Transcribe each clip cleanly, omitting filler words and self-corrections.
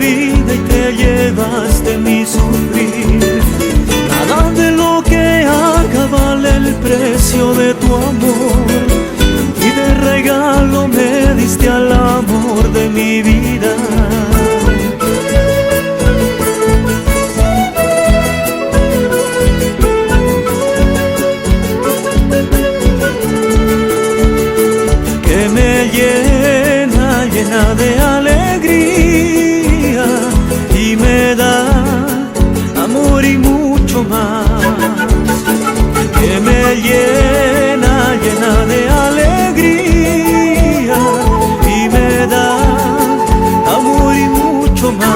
vida y te llevaste mi sufrir. Nada de lo que haga vale el precio de tu amor, y de regalo me diste al amor de mi vida. Que me llena, llena de alegría, y me da amor y mucho más. Que me llena, llena de alegría, y me da amor y mucho más.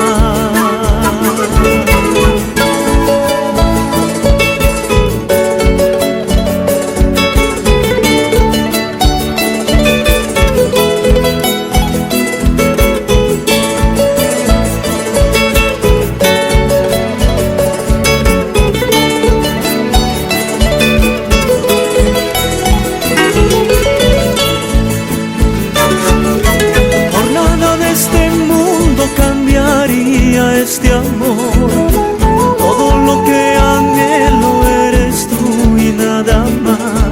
Este amor, todo lo que anhelo eres tú y nada más.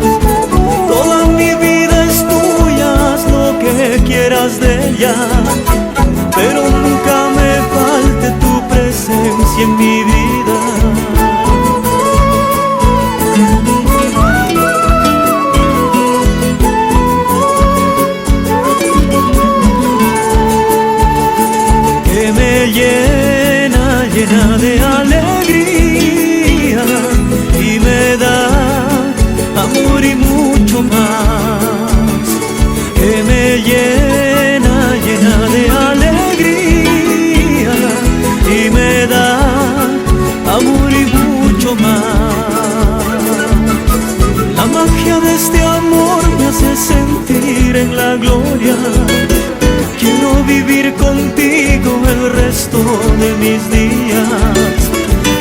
Toda mi vida es tuya, haz lo que quieras de ella, pero nunca me falte tu presencia en mi vida. Que me llena, llena de alegría, y me da amor y mucho más. Que me llena, llena de alegría, y me da amor y mucho más. La magia de este amor me hace sentir en la gloria. Quiero vivir contigo el resto de mis días.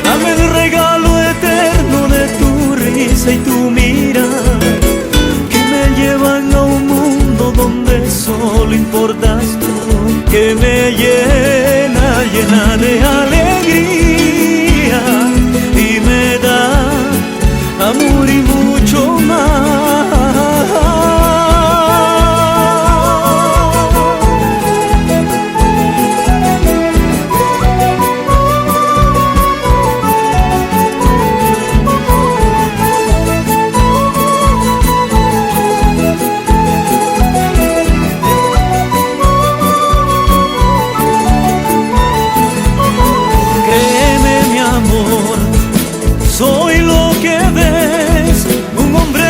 Dame el regalo eterno de tu risa y tu mirar, que me llevan a un mundo donde solo importas tú. Que me llena, llena de alegría, y me da amor y mucho más. Soy lo que ves, un hombre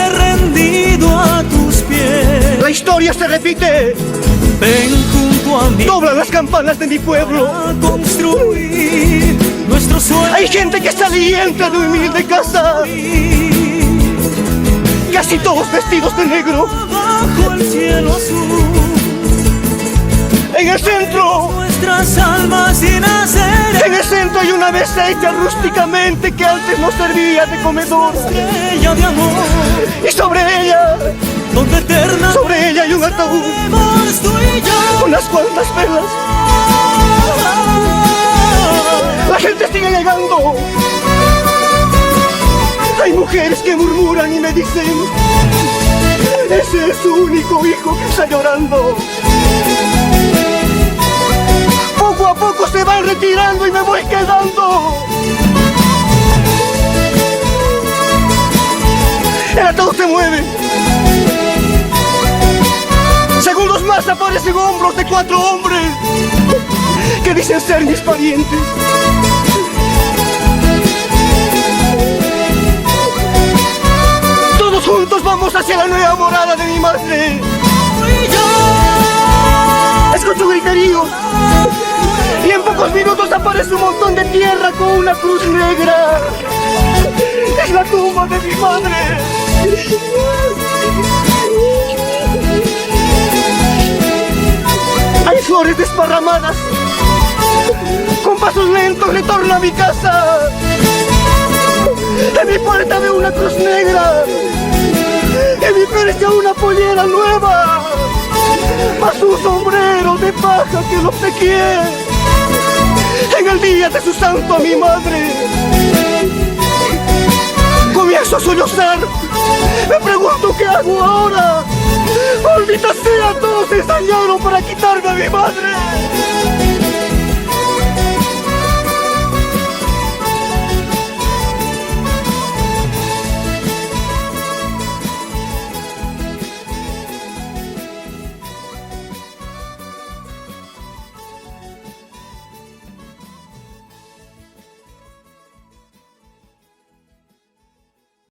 rendido a tus pies. La historia se repite. Ven junto a mí, doblan las campanas de mi pueblo, a construir nuestro sueño. Hay gente que está entra de humilde casa, casi todos vestidos de negro. Bajo el cielo azul, en el centro, nuestras almas sin hacer. En el centro hay una mesa hecha rústicamente que antes no servía de comedor. Estrella de amor, y sobre ella, donde eterna, sobre ella hay un ataúd, tú y yo, unas cuantas velas. La gente sigue llegando. Hay mujeres que murmuran y me dicen: ese es su único hijo que está llorando. Poco a poco se van retirando y me voy quedando. El ataúd se mueve. Segundos más aparecen hombros de 4 hombres que dicen ser mis parientes. Todos juntos vamos hacia la nueva morada de mi madre. Escucho griteríos y en pocos minutos aparece un montón de tierra con una cruz negra. Es la tumba de mi madre. Hay flores desparramadas. Con pasos lentos retorno a mi casa. En mi puerta veo una cruz negra. En mi percha una pollera nueva. Más un sombrero de paja que lo obsequié. el día de su santo a mi madre. Comienzo a sollozar. Me pregunto qué hago ahora. Maldita sea, todos se ensañaron para quitarme a mi madre.